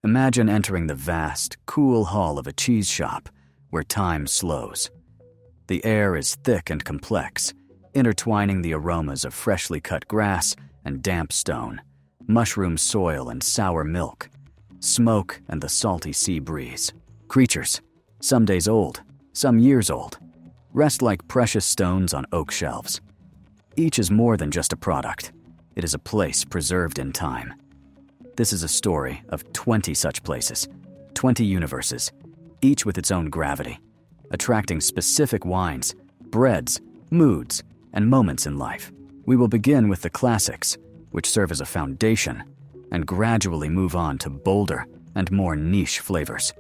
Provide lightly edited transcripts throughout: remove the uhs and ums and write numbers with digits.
Imagine entering the vast, cool hall of a cheese shop where time slows. The air is thick and complex, intertwining the aromas of freshly cut grass and damp stone, mushroom soil and sour milk, smoke and the salty sea breeze. Creatures, some days old, some years old, rest like precious stones on oak shelves. Each is more than just a product. It is a place preserved in time. This is a story of 20 such places, 20 universes, each with its own gravity, attracting specific wines, breads, moods, and moments in life. We will begin with the classics, which serve as a foundation, and gradually move on to bolder and more niche flavors,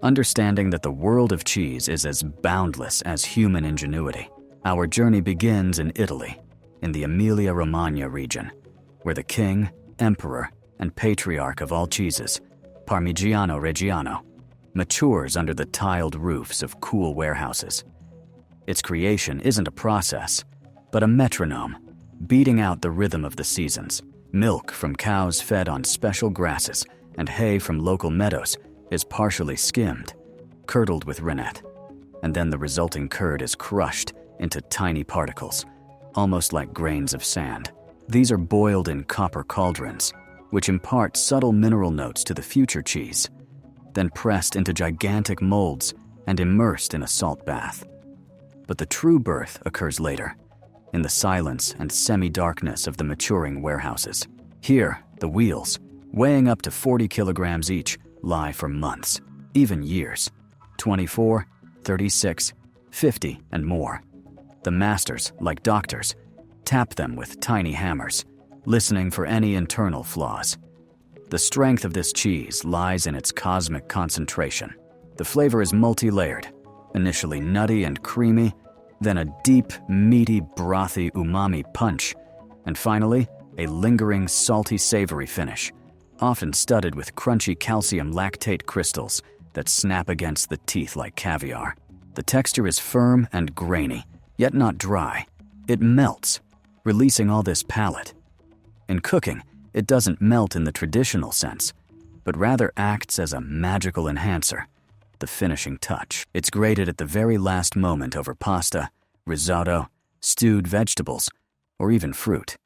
understanding that the world of cheese is as boundless as human ingenuity. Our journey begins in Italy, in the Emilia-Romagna region, where the king, emperor, and patriarch of all cheeses, Parmigiano Reggiano, matures under the tiled roofs of cool warehouses. Its creation isn't a process, but a metronome, beating out the rhythm of the seasons. Milk from cows fed on special grasses and hay from local meadows is partially skimmed, curdled with rennet, and then the resulting curd is crushed into tiny particles, almost like grains of sand. These are boiled in copper cauldrons, which impart subtle mineral notes to the future cheese, then pressed into gigantic molds and immersed in a salt bath. But the true birth occurs later, in the silence and semi-darkness of the maturing warehouses. Here, the wheels, weighing up to 40 kilograms each, lie for months, even years, 24, 36, 50, and more. The masters, like doctors, tap them with tiny hammers, listening for any internal flaws. The strength of this cheese lies in its cosmic concentration. The flavor is multi-layered, initially nutty and creamy, then a deep, meaty, brothy umami punch, and finally, a lingering, salty, savory finish, often studded with crunchy calcium lactate crystals that snap against the teeth like caviar. The texture is firm and grainy, yet not dry. It melts, releasing all this palate. In cooking, it doesn't melt in the traditional sense, but rather acts as a magical enhancer, the finishing touch. It's grated at the very last moment over pasta, risotto, stewed vegetables, or even fruit,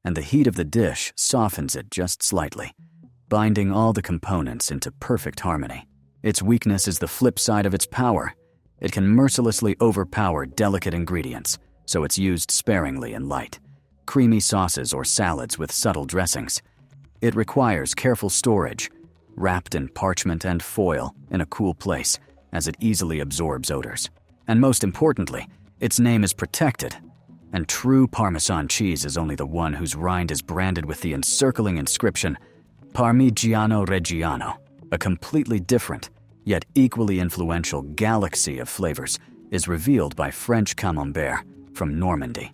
and the heat of the dish softens it just slightly, binding all the components into perfect harmony. Its weakness is the flip side of its power. It can mercilessly overpower delicate ingredients, so it's used sparingly and light. Creamy sauces or salads with subtle dressings. It requires careful storage, wrapped in parchment and foil in a cool place, as it easily absorbs odors. And most importantly, its name is protected, and true Parmesan cheese is only the one whose rind is branded with the encircling inscription, Parmigiano Reggiano. A completely different, yet equally influential galaxy of flavors is revealed by French Camembert from Normandy.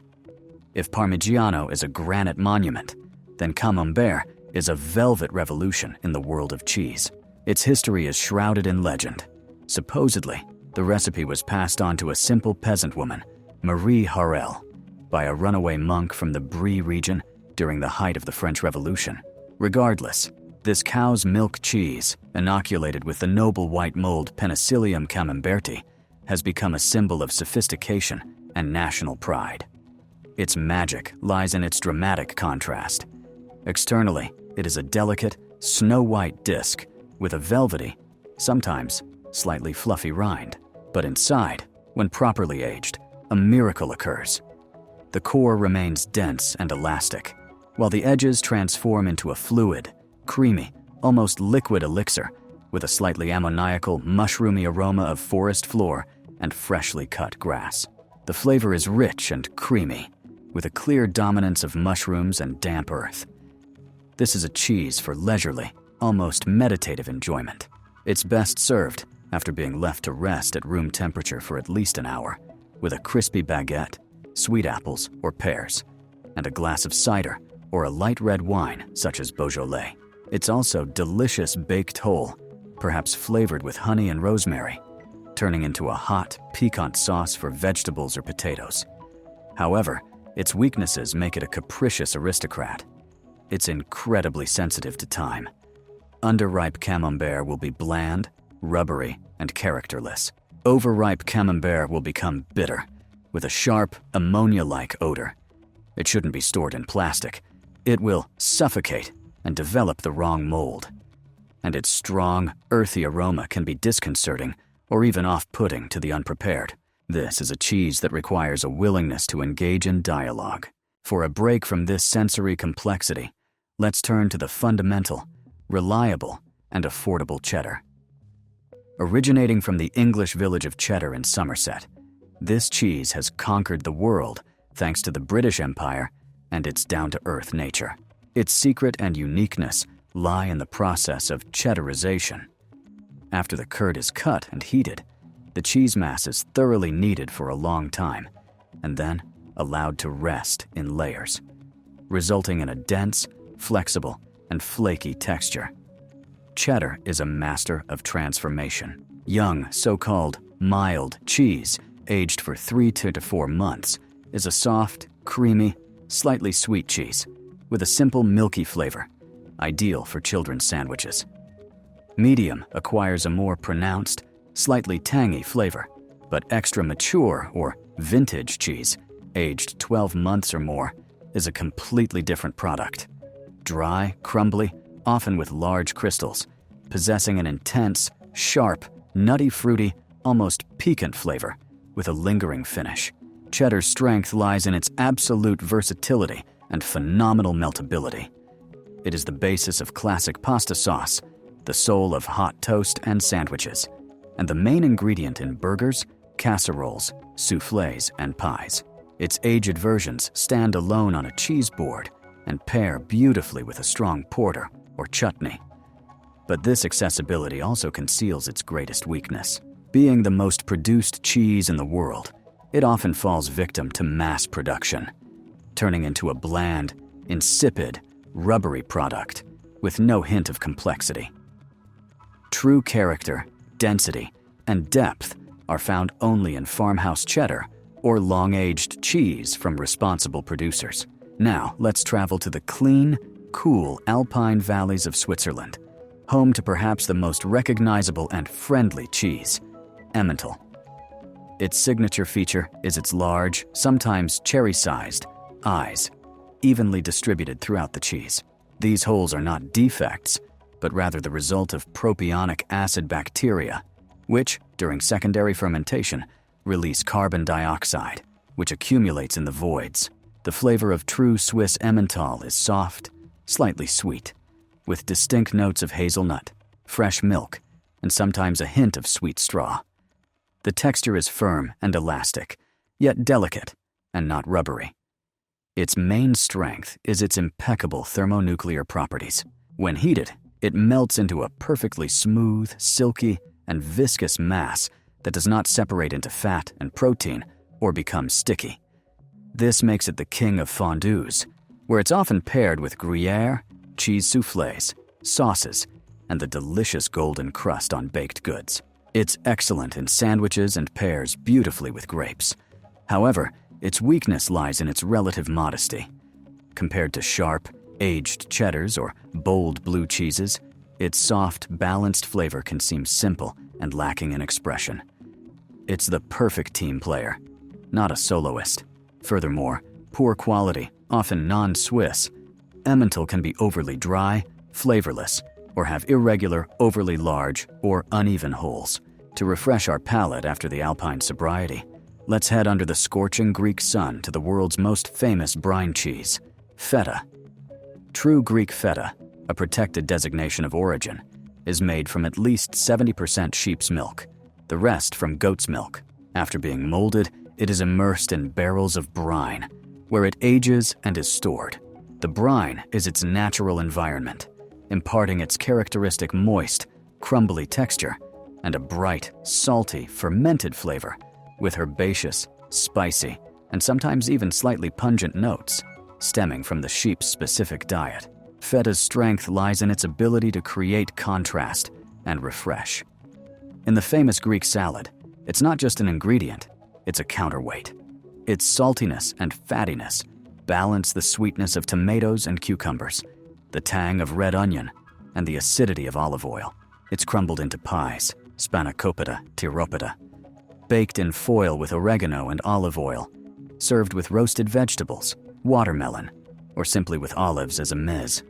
If Parmigiano is a granite monument, then Camembert is a velvet revolution in the world of cheese. Its history is shrouded in legend. Supposedly, the recipe was passed on to a simple peasant woman, Marie Harel, by a runaway monk from the Brie region during the height of the French Revolution. Regardless, this cow's milk cheese, inoculated with the noble white mold Penicillium camemberti, has become a symbol of sophistication and national pride. Its magic lies in its dramatic contrast. Externally, it is a delicate, snow-white disc with a velvety, sometimes slightly fluffy rind. But inside, when properly aged, a miracle occurs. The core remains dense and elastic, while the edges transform into a fluid, creamy, almost liquid elixir with a slightly ammoniacal, mushroomy aroma of forest floor and freshly cut grass. The flavor is rich and creamy, with a clear dominance of mushrooms and damp earth. This is a cheese for leisurely, almost meditative enjoyment. It's best served after being left to rest at room temperature for at least an hour, with a crispy baguette, sweet apples or pears, and a glass of cider or a light red wine such as Beaujolais. It's also delicious baked whole, perhaps flavored with honey and rosemary, turning into a hot, piquant sauce for vegetables or potatoes. However, its weaknesses make it a capricious aristocrat. It's incredibly sensitive to time. Underripe camembert will be bland, rubbery, and characterless. Overripe camembert will become bitter, with a sharp, ammonia-like odor. It shouldn't be stored in plastic. It will suffocate and develop the wrong mold. And its strong, earthy aroma can be disconcerting or even off-putting to the unprepared. This is a cheese that requires a willingness to engage in dialogue. For a break from this sensory complexity, let's turn to the fundamental, reliable, and affordable cheddar. Originating from the English village of Cheddar in Somerset, this cheese has conquered the world thanks to the British Empire and its down-to-earth nature. Its secret and uniqueness lie in the process of cheddarization. After the curd is cut and heated, the cheese mass is thoroughly kneaded for a long time and then allowed to rest in layers, resulting in a dense, flexible, and flaky texture. Cheddar is a master of transformation. Young, so-called mild cheese, aged for 3 to 4 months, is a soft, creamy, slightly sweet cheese with a simple milky flavor, ideal for children's sandwiches. Medium acquires a more pronounced, slightly tangy flavor, but extra mature or vintage cheese, aged 12 months or more, is a completely different product. Dry, crumbly, often with large crystals, possessing an intense, sharp, nutty, fruity, almost piquant flavor with a lingering finish. Cheddar's strength lies in its absolute versatility and phenomenal meltability. It is the basis of classic pasta sauce, the soul of hot toast and sandwiches, and the main ingredient in burgers, casseroles, soufflés, and pies. Its aged versions stand alone on a cheese board and pair beautifully with a strong porter or chutney. But this accessibility also conceals its greatest weakness. Being the most produced cheese in the world, it often falls victim to mass production, turning into a bland, insipid, rubbery product with no hint of complexity. True character, density, and depth are found only in farmhouse cheddar or long-aged cheese from responsible producers. Now, let's travel to the clean, cool alpine valleys of Switzerland, home to perhaps the most recognizable and friendly cheese, Emmental. Its signature feature is its large, sometimes cherry-sized, eyes, evenly distributed throughout the cheese. These holes are not defects, but rather the result of propionic acid bacteria, which, during secondary fermentation, release carbon dioxide, which accumulates in the voids. The flavor of true Swiss Emmental is soft, slightly sweet, with distinct notes of hazelnut, fresh milk, and sometimes a hint of sweet straw. The texture is firm and elastic, yet delicate and not rubbery. Its main strength is its impeccable thermonuclear properties. When heated, it melts into a perfectly smooth, silky, and viscous mass that does not separate into fat and protein or become sticky. This makes it the king of fondues, where it's often paired with Gruyere, cheese soufflés, sauces, and the delicious golden crust on baked goods. It's excellent in sandwiches and pairs beautifully with grapes. However, its weakness lies in its relative modesty. Compared to sharp, aged cheddars or bold blue cheeses, its soft, balanced flavor can seem simple and lacking in expression. It's the perfect team player, not a soloist. Furthermore, poor quality, often non-Swiss, Emmental can be overly dry, flavorless, or have irregular, overly large, or uneven holes. To refresh our palate after the alpine sobriety, let's head under the scorching Greek sun to the world's most famous brine cheese, feta. True Greek feta, a protected designation of origin, is made from at least 70% sheep's milk, the rest from goat's milk. After being molded, it is immersed in barrels of brine, where it ages and is stored. The brine is its natural environment, imparting its characteristic moist, crumbly texture and a bright, salty, fermented flavor with herbaceous, spicy, and sometimes even slightly pungent notes stemming from the sheep's specific diet. Feta's strength lies in its ability to create contrast and refresh. In the famous Greek salad, it's not just an ingredient, it's a counterweight. Its saltiness and fattiness balance the sweetness of tomatoes and cucumbers, the tang of red onion, and the acidity of olive oil. It's crumbled into pies, spanakopita tiropita, baked in foil with oregano and olive oil, served with roasted vegetables, watermelon, or simply with olives as a meze.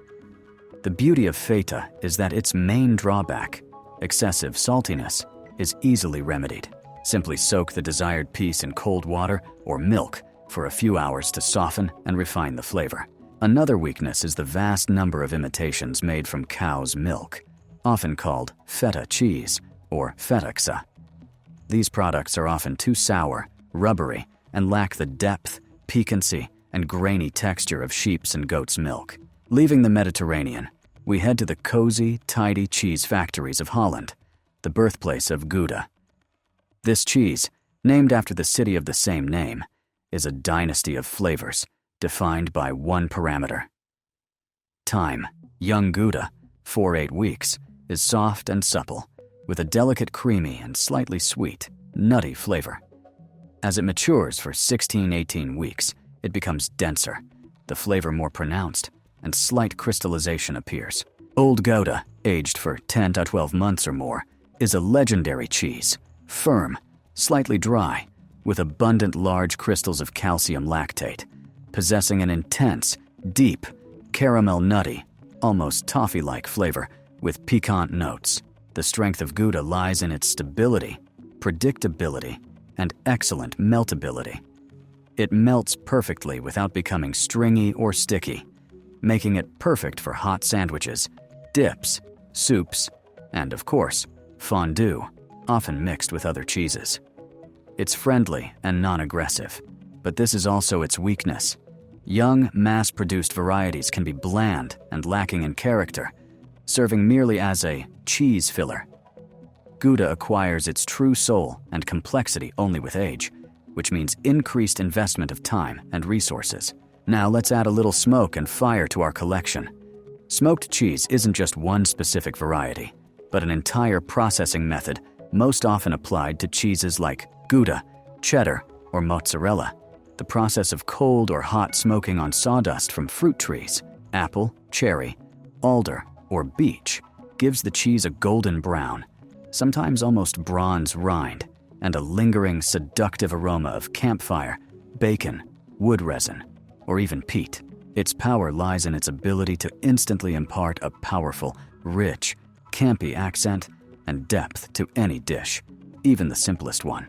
The beauty of feta is that its main drawback, excessive saltiness, is easily remedied. Simply soak the desired piece in cold water or milk for a few hours to soften and refine the flavor. Another weakness is the vast number of imitations made from cow's milk, often called feta cheese or fetaxa. These products are often too sour, rubbery, and lack the depth, piquancy, and grainy texture of sheep's and goat's milk. Leaving the Mediterranean, we head to the cozy, tidy cheese factories of Holland, the birthplace of Gouda. This cheese, named after the city of the same name, is a dynasty of flavors defined by one parameter. Time. Young Gouda, 4-8 weeks, is soft and supple, with a delicate creamy and slightly sweet, nutty flavor. As it matures for 16-18 weeks, it becomes denser, the flavor more pronounced, and slight crystallization appears. Old Gouda, aged for 10 to 12 months or more, is a legendary cheese, firm, slightly dry, with abundant large crystals of calcium lactate, possessing an intense, deep, caramel nutty, almost toffee-like flavor with piquant notes. The strength of Gouda lies in its stability, predictability, and excellent meltability. It melts perfectly without becoming stringy or sticky, making it perfect for hot sandwiches, dips, soups, and of course, fondue, often mixed with other cheeses. It's friendly and non-aggressive, but this is also its weakness. Young, mass-produced varieties can be bland and lacking in character, serving merely as a cheese filler. Gouda acquires its true soul and complexity only with age, which means increased investment of time and resources. Now let's add a little smoke and fire to our collection. Smoked cheese isn't just one specific variety, but an entire processing method most often applied to cheeses like Gouda, cheddar, or mozzarella. The process of cold or hot smoking on sawdust from fruit trees, apple, cherry, alder, or beech, gives the cheese a golden brown, sometimes almost bronze rind, and a lingering, seductive aroma of campfire, bacon, wood resin, or even peat. Its power lies in its ability to instantly impart a powerful, rich, campy accent and depth to any dish, even the simplest one.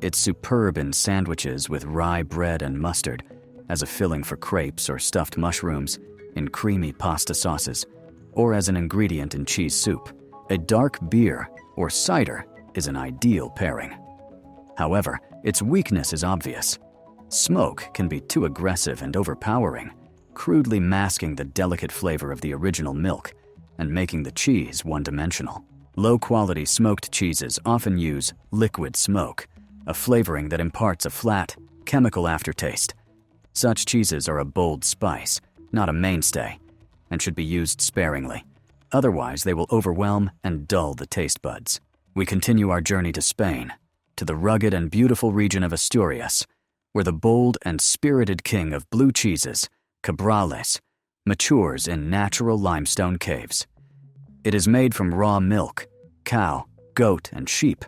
It's superb in sandwiches with rye bread and mustard, as a filling for crepes or stuffed mushrooms, in creamy pasta sauces, or as an ingredient in cheese soup. A dark beer or cider is an ideal pairing. However, its weakness is obvious. Smoke can be too aggressive and overpowering, crudely masking the delicate flavor of the original milk and making the cheese one-dimensional. Low-quality smoked cheeses often use liquid smoke, a flavoring that imparts a flat, chemical aftertaste. Such cheeses are a bold spice, not a mainstay, and should be used sparingly. Otherwise, they will overwhelm and dull the taste buds. We continue our journey to Spain, to the rugged and beautiful region of Asturias, where the bold and spirited king of blue cheeses, Cabrales, matures in natural limestone caves. It is made from raw milk, cow, goat, and sheep,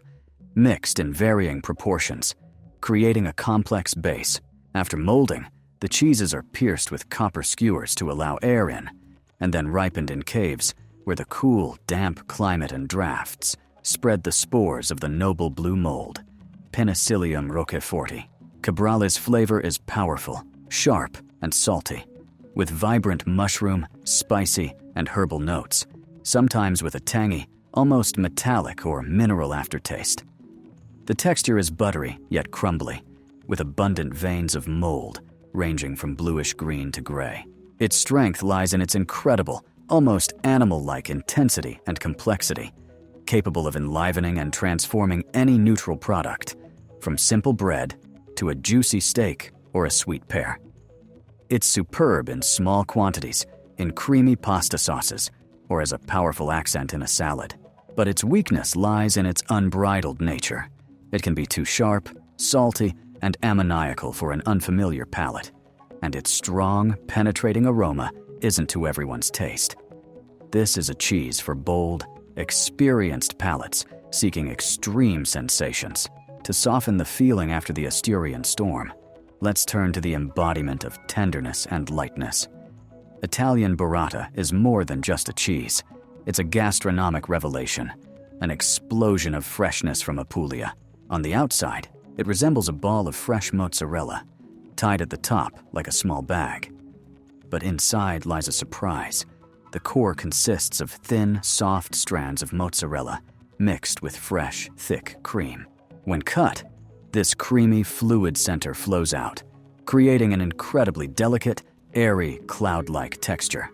mixed in varying proportions, creating a complex base. After molding, the cheeses are pierced with copper skewers to allow air in, and then ripened in caves where the cool, damp climate and drafts spread the spores of the noble blue mold, Penicillium roqueforti. Cabrales' flavor is powerful, sharp, and salty, with vibrant mushroom, spicy, and herbal notes, sometimes with a tangy, almost metallic or mineral aftertaste. The texture is buttery yet crumbly, with abundant veins of mold ranging from bluish-green to gray. Its strength lies in its incredible, almost animal-like intensity and complexity, capable of enlivening and transforming any neutral product, from simple bread to a juicy steak or a sweet pear. It's superb in small quantities, in creamy pasta sauces, or as a powerful accent in a salad. But its weakness lies in its unbridled nature. It can be too sharp, salty, and ammoniacal for an unfamiliar palate, and its strong, penetrating aroma isn't to everyone's taste. This is a cheese for bold, experienced palates seeking extreme sensations. To soften the feeling after the Asturian storm, let's turn to the embodiment of tenderness and lightness. Italian burrata is more than just a cheese. It's a gastronomic revelation, an explosion of freshness from Apulia. On the outside, it resembles a ball of fresh mozzarella, tied at the top like a small bag. But inside lies a surprise. The core consists of thin, soft strands of mozzarella mixed with fresh, thick cream. When cut, this creamy, fluid center flows out, creating an incredibly delicate, airy, cloud-like texture.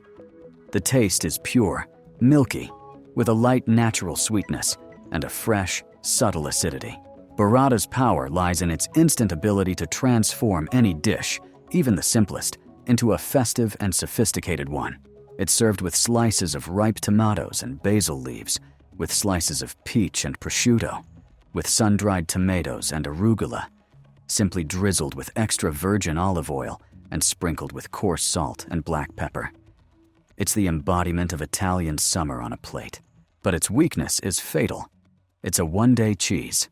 The taste is pure, milky, with a light natural sweetness and a fresh, subtle acidity. Burrata's power lies in its instant ability to transform any dish, even the simplest, into a festive and sophisticated one. It's served with slices of ripe tomatoes and basil leaves, with slices of peach and prosciutto, with sun-dried tomatoes and arugula, simply drizzled with extra virgin olive oil and sprinkled with coarse salt and black pepper. It's the embodiment of Italian summer on a plate, but its weakness is fatal. It's a one-day cheese.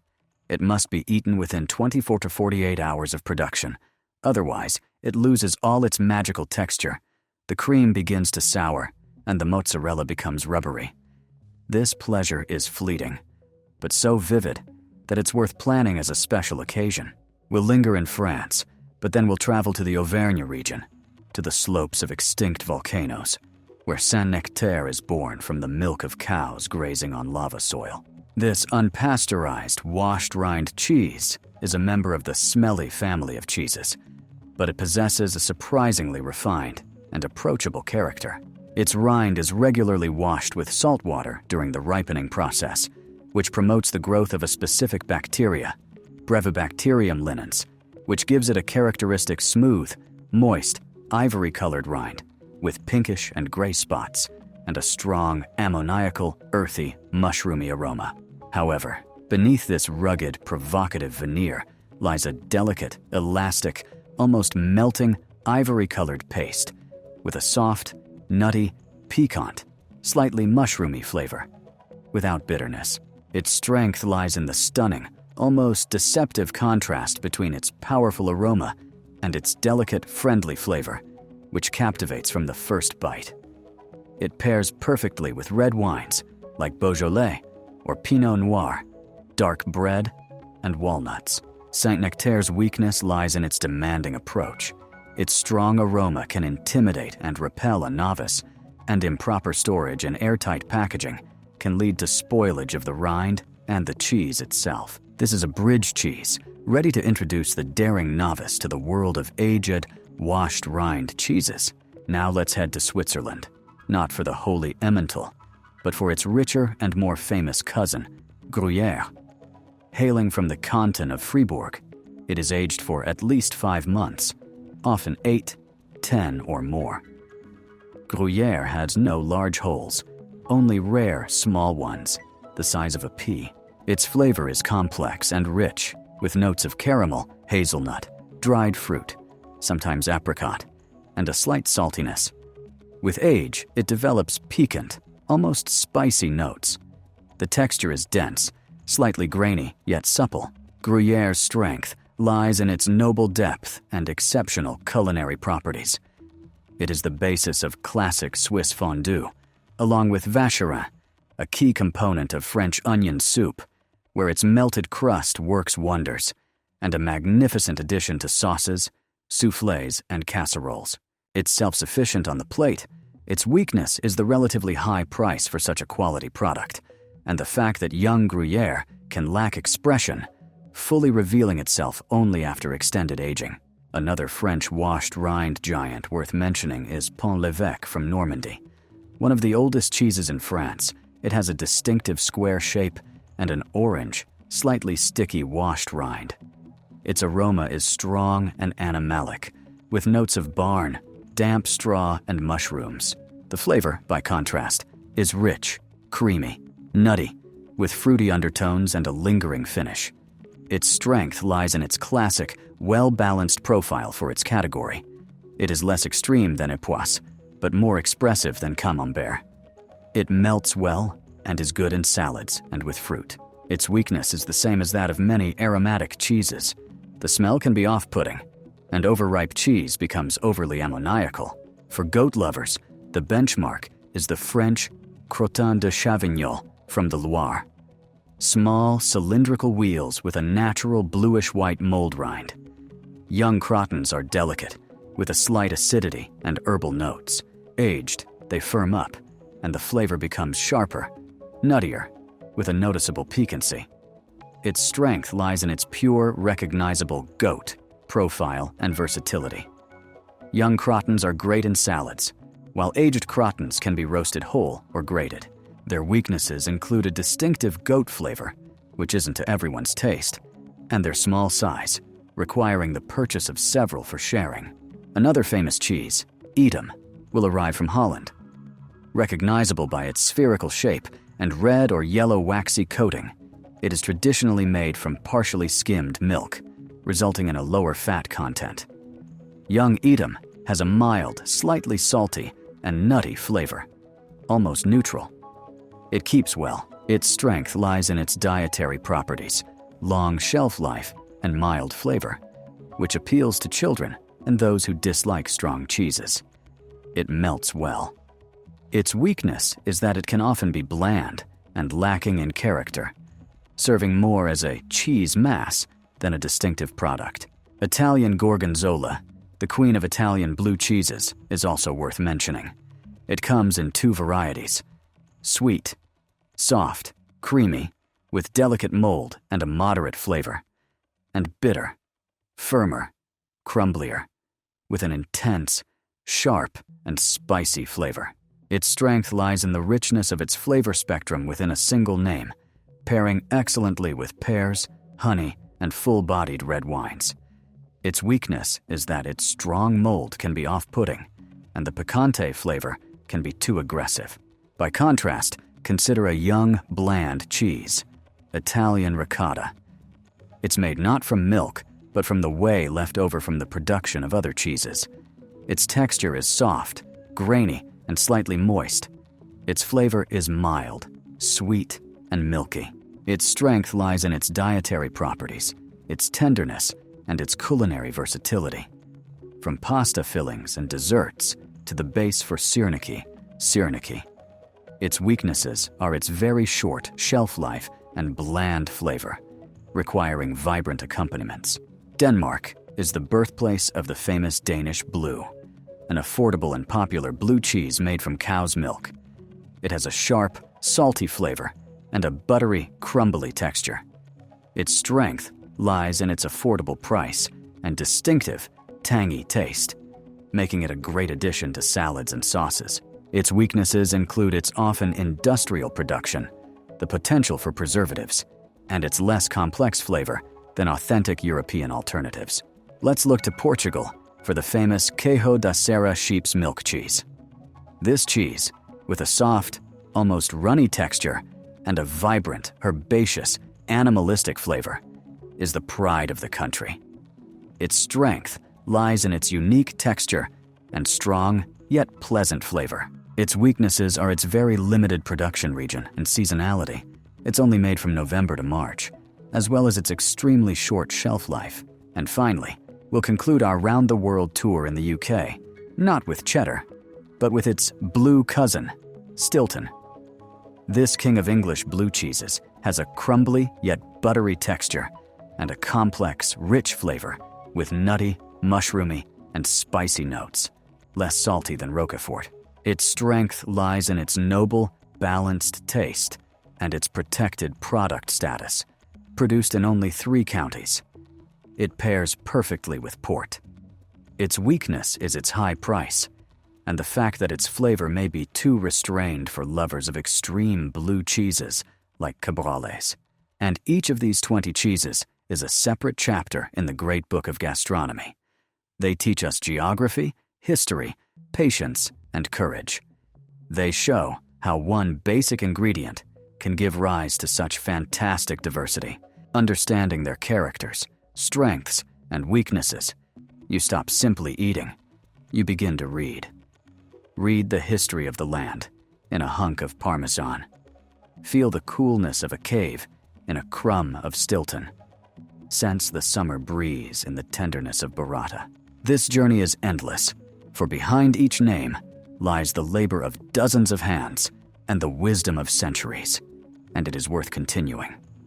It must be eaten within 24 to 48 hours of production. Otherwise, it loses all its magical texture. The cream begins to sour, and the mozzarella becomes rubbery. This pleasure is fleeting, but so vivid that it's worth planning as a special occasion. We'll linger in France, but then we'll travel to the Auvergne region, to the slopes of extinct volcanoes, where Saint-Nectaire is born from the milk of cows grazing on lava soil. This unpasteurized, washed-rind cheese is a member of the smelly family of cheeses, but it possesses a surprisingly refined and approachable character. Its rind is regularly washed with salt water during the ripening process, which promotes the growth of a specific bacteria, Brevibacterium linens, which gives it a characteristic smooth, moist, ivory-colored rind with pinkish and gray spots and a strong, ammoniacal, earthy, mushroomy aroma. However, beneath this rugged, provocative veneer lies a delicate, elastic, almost melting, ivory-colored paste with a soft, nutty, piquant, slightly mushroomy flavor, without bitterness. Its strength lies in the stunning, almost deceptive contrast between its powerful aroma and its delicate, friendly flavor, which captivates from the first bite. It pairs perfectly with red wines like Beaujolais or Pinot Noir, dark bread, and walnuts. Saint-Nectaire's weakness lies in its demanding approach. Its strong aroma can intimidate and repel a novice, and improper storage and airtight packaging can lead to spoilage of the rind and the cheese itself. This is a bridge cheese, ready to introduce the daring novice to the world of aged, washed rind cheeses. Now let's head to Switzerland, not for the holy Emmental, but for its richer and more famous cousin, Gruyère. Hailing from the canton of Fribourg, it is aged for at least 5 months, often 8, 10, or more. Gruyère has no large holes, only rare small ones, the size of a pea. Its flavor is complex and rich, with notes of caramel, hazelnut, dried fruit, sometimes apricot, and a slight saltiness. With age, it develops piquant, almost spicy notes. The texture is dense, slightly grainy, yet supple. Gruyère's strength lies in its noble depth and exceptional culinary properties. It is the basis of classic Swiss fondue, along with vacherin, a key component of French onion soup, where its melted crust works wonders, and a magnificent addition to sauces, soufflés, and casseroles. It's self-sufficient on the plate. Its weakness is the relatively high price for such a quality product, and the fact that young Gruyère can lack expression, fully revealing itself only after extended aging. Another French washed rind giant worth mentioning is Pont-l'Évêque from Normandy. One of the oldest cheeses in France, it has a distinctive square shape and an orange, slightly sticky washed rind. Its aroma is strong and animalic, with notes of barn, damp straw, and mushrooms. The flavor, by contrast, is rich, creamy, nutty, with fruity undertones and a lingering finish. Its strength lies in its classic, well-balanced profile for its category. It is less extreme than Epoisse, but more expressive than Camembert. It melts well and is good in salads and with fruit. Its weakness is the same as that of many aromatic cheeses. The smell can be off-putting, and overripe cheese becomes overly ammoniacal. For goat lovers, the benchmark is the French Crottin de Chavignon from the Loire. Small, cylindrical wheels with a natural bluish-white mold rind. Young crotons are delicate, with a slight acidity and herbal notes. Aged, they firm up, and the flavor becomes sharper, nuttier, with a noticeable piquancy. Its strength lies in its pure, recognizable goat profile and versatility. Young crotons are great in salads, while aged crotons can be roasted whole or grated. Their weaknesses include a distinctive goat flavor, which isn't to everyone's taste, and their small size, requiring the purchase of several for sharing. Another famous cheese, Edam, will arrive from Holland. Recognizable by its spherical shape and red or yellow waxy coating, it is traditionally made from partially skimmed milk, resulting in a lower fat content. Young Edam has a mild, slightly salty, and nutty flavor, almost neutral. It keeps well. Its strength lies in its dietary properties, long shelf life, and mild flavor, which appeals to children and those who dislike strong cheeses. It melts well. Its weakness is that it can often be bland and lacking in character, serving more as a cheese mass than a distinctive product. Italian Gorgonzola, the queen of Italian blue cheeses, is also worth mentioning. It comes in two varieties: sweet, soft, creamy, with delicate mold and a moderate flavor, and bitter, firmer, crumblier, with an intense, sharp, and spicy flavor. Its strength lies in the richness of its flavor spectrum within a single name, pairing excellently with pears, honey, and full-bodied red wines. Its weakness is that its strong mold can be off-putting, and the picante flavor can be too aggressive. By contrast, consider a young, bland cheese, Italian ricotta. It's made not from milk, but from the whey left over from the production of other cheeses. Its texture is soft, grainy, and slightly moist. Its flavor is mild, sweet, and milky. Its strength lies in its dietary properties, its tenderness, and its culinary versatility. From pasta fillings and desserts to the base for sirniki. Its weaknesses are its very short shelf life and bland flavor, requiring vibrant accompaniments. Denmark is the birthplace of the famous Danish Blue, an affordable and popular blue cheese made from cow's milk. It has a sharp, salty flavor and a buttery, crumbly texture. Its strength lies in its affordable price and distinctive, tangy taste, making it a great addition to salads and sauces. Its weaknesses include its often industrial production, the potential for preservatives, and its less complex flavor than authentic European alternatives. Let's look to Portugal for the famous Queijo da Serra sheep's milk cheese. This cheese, with a soft, almost runny texture and a vibrant, herbaceous, animalistic flavor, is the pride of the country. Its strength lies in its unique texture and strong, yet pleasant flavor. Its weaknesses are its very limited production region and seasonality. It's only made from November to March, as well as its extremely short shelf life. And finally, we'll conclude our round-the-world tour in the UK, not with cheddar, but with its blue cousin, Stilton. This king of English blue cheeses has a crumbly yet buttery texture and a complex, rich flavor with nutty, mushroomy, and spicy notes, less salty than Roquefort. Its strength lies in its noble, balanced taste and its protected product status, produced in only 3 counties. It pairs perfectly with port. Its weakness is its high price, and the fact that its flavor may be too restrained for lovers of extreme blue cheeses like Cabrales. And each of these 20 cheeses is a separate chapter in the Great Book of Gastronomy. They teach us geography, history, patience, and courage. They show how one basic ingredient can give rise to such fantastic diversity. Understanding their characters, strengths, and weaknesses, you stop simply eating. You begin to read. Read the history of the land, in a hunk of Parmesan. Feel the coolness of a cave in a crumb of Stilton. Sense the summer breeze in the tenderness of burrata. This journey is endless, for behind each name lies the labor of dozens of hands and the wisdom of centuries, and it is worth continuing.